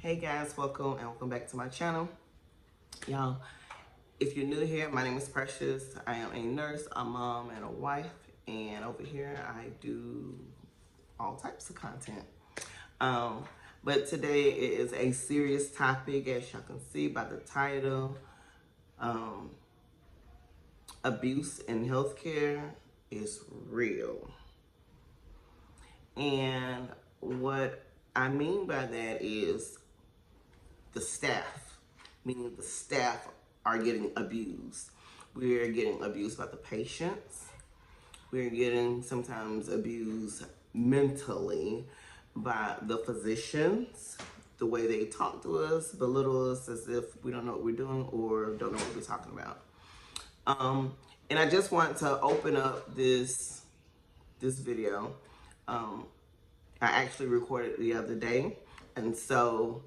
Hey guys, welcome back to my channel. Y'all, if you're new here, my name is Precious. I am a nurse, a mom, and a wife. And over here, I do all types of content. Um, but today it is a serious topic, as y'all can see by the title. Abuse in healthcare is real. And what I mean by that is the staff, meaning the staff are getting abused. We're getting abused by the patients. We're getting sometimes abused mentally by the physicians, the way they talk to us, belittle us as if we don't know what we're doing or don't know what we're talking about. And I just want to open up this video. I actually recorded the other day, and so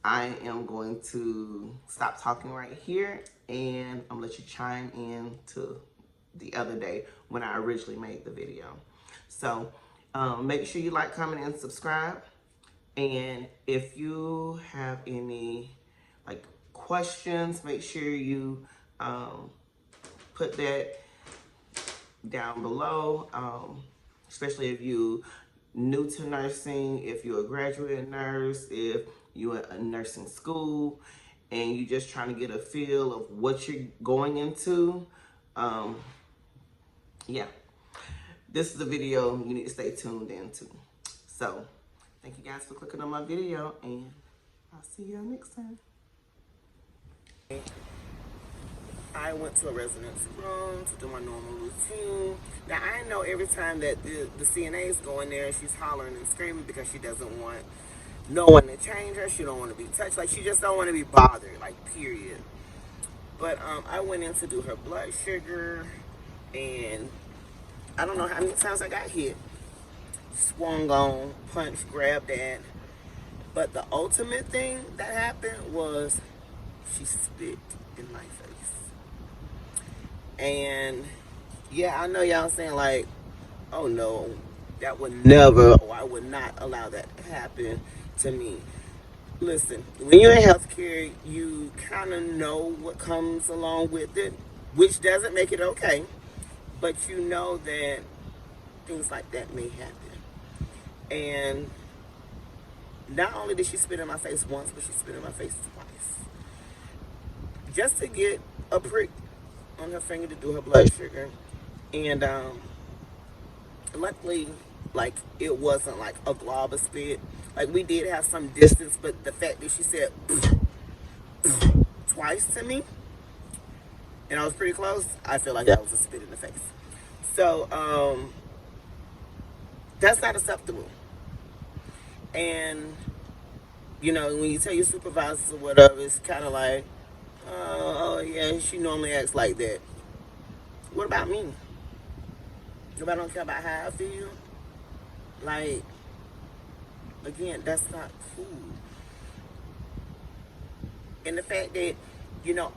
I am going to stop talking right here and I'm gonna let you chime in to the other day when I originally made the video. So make sure you like, comment, and subscribe. And if you have any questions, make sure you put that down below, especially if you new to nursing, if you're a graduate nurse, if you're at a nursing school and you're just trying to get a feel of what you're going into. Yeah, this is a video you need to stay tuned into. So thank you guys for clicking on my video, and I'll see you next time. I went to a residence room to do my normal routine. Now, I know every time that the CNA is going there, she's hollering and screaming because she doesn't want no one to change her. She don't want to be touched. Like, she just don't want to be bothered, like, period. But I went in to do her blood sugar, and I don't know how many times I got hit. Swung on, punched, grabbed at. But the ultimate thing that happened was she spit in my face. And yeah, I know y'all saying like, oh no, that would never, or I would not allow that to happen to me. Listen, when you're in healthcare, you kind of know what comes along with it, which doesn't make it okay, but you know that things like that may happen. And not only did she spit in my face once, but she spit in my face twice. Just to get a prick on her finger to do her blood sugar. And luckily, like, it wasn't like a glob of spit. Like, we did have some distance, but the fact that she said twice to me and I was pretty close, I feel like that was a spit in the face. So that's not acceptable. And you know, when you tell your supervisors or whatever, it's kind of like, oh yeah, she normally acts like that. What about me? If I don't care about how I feel, like, again, that's not cool. And the fact that, you know,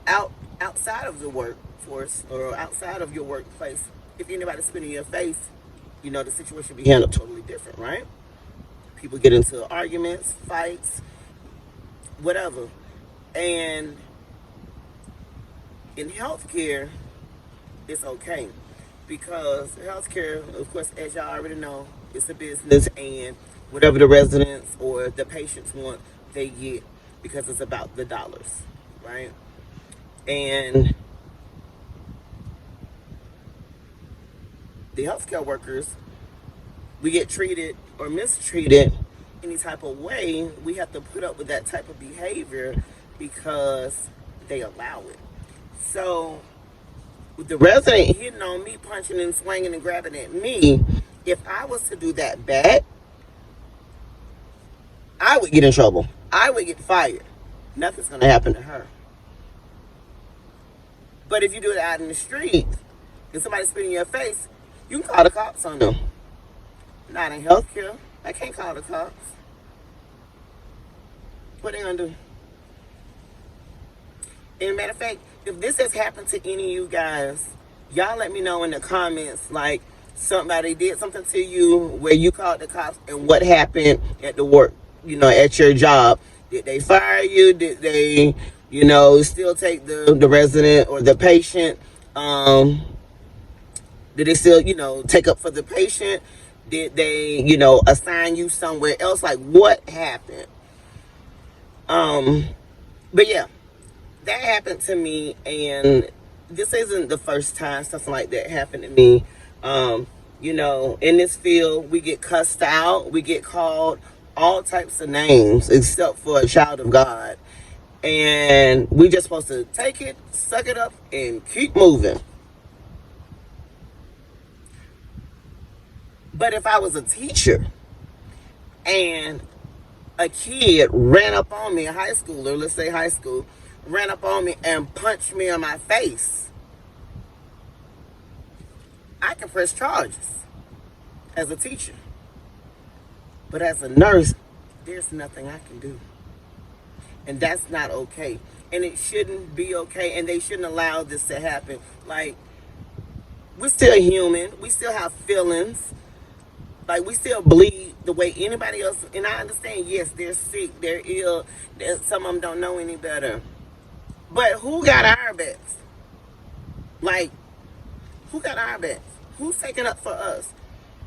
outside of the workforce or outside of your workplace, if anybody's spitting in your face, you know, the situation will be handled totally different, right? People get into arguments, fights, whatever. And in healthcare, it's okay, because healthcare, of course, as y'all already know, it's a business, and whatever the residents or the patients want, they get, because it's about the dollars, right? And the healthcare workers, we get treated or mistreated any type of way, we have to put up with that type of behavior because they allow it. So with the resident hitting on me, punching and swinging and grabbing at me, if I was to do that back, I would get in trouble. I would get fired. Nothing's going to happen to her. But if you do it out in the street and somebody's spitting in your face, you can call the cops on them. Not in healthcare. I can't call the cops. What they gonna do? And matter of fact, if this has happened to any of you guys, y'all let me know in the comments, like, somebody did something to you where you called the cops and what happened at the work, you know, at your job. Did they fire you? Did they, still take the resident or the patient? Did they still, take up for the patient? Did they, assign you somewhere else? Like, what happened? But yeah, that happened to me, and this isn't the first time something like that happened to me. In this field, we get cussed out, we get called all types of names except for a child of God. And we just supposed to take it, suck it up, and keep moving. But if I was a teacher and a kid ran up on me, a high schooler, let's say high school, ran up on me and punched me in my face, I can press charges as a teacher. But as a nurse, there's nothing I can do. And that's not okay. And it shouldn't be okay. And they shouldn't allow this to happen. Like, we're still human. We still have feelings. Like, we still bleed the way anybody else. And I understand, yes, they're sick, they're ill, some of them don't know any better. But who got our backs? Like, who got our backs? Who's taking up for us?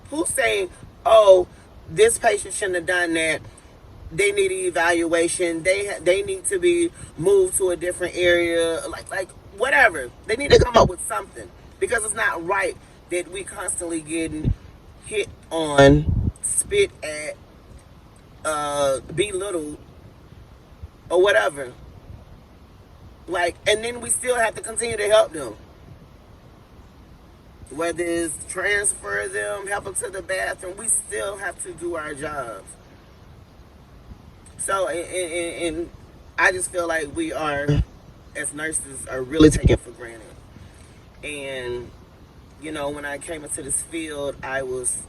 Who's saying, oh, this patient shouldn't have done that. They need an evaluation. They need to be moved to a different area. Like whatever. They need to come up with something. Because it's not right that we constantly getting hit on, spit at, belittled, or whatever. Like, and then we still have to continue to help them. Whether it's transfer them, help them to the bathroom, we still have to do our jobs. So, and I just feel like we are, as nurses, are really taken for granted. And, when I came into this field, I was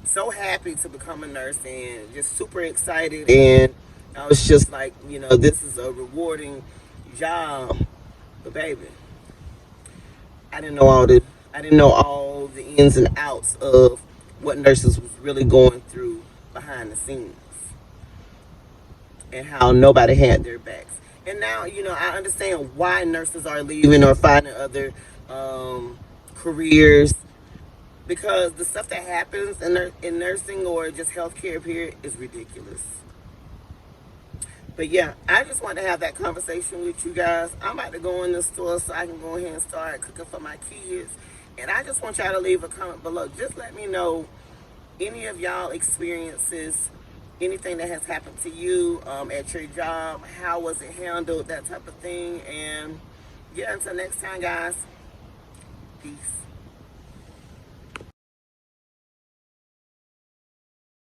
so happy to become a nurse and just super excited. And I was just like, this is a rewarding job. But baby, I didn't know all the ins and outs of what nurses was really going through behind the scenes. And how nobody had their backs. And now, I understand why nurses are leaving or finding other careers, because the stuff that happens in nursing or just healthcare period is ridiculous. But yeah, I just want to have that conversation with you guys. I'm about to go in the store so I can go ahead and start cooking for my kids. And I just want y'all to leave a comment below. Just let me know any of y'all experiences, anything that has happened to you at your job, how was it handled, that type of thing. And yeah, until next time, guys, peace.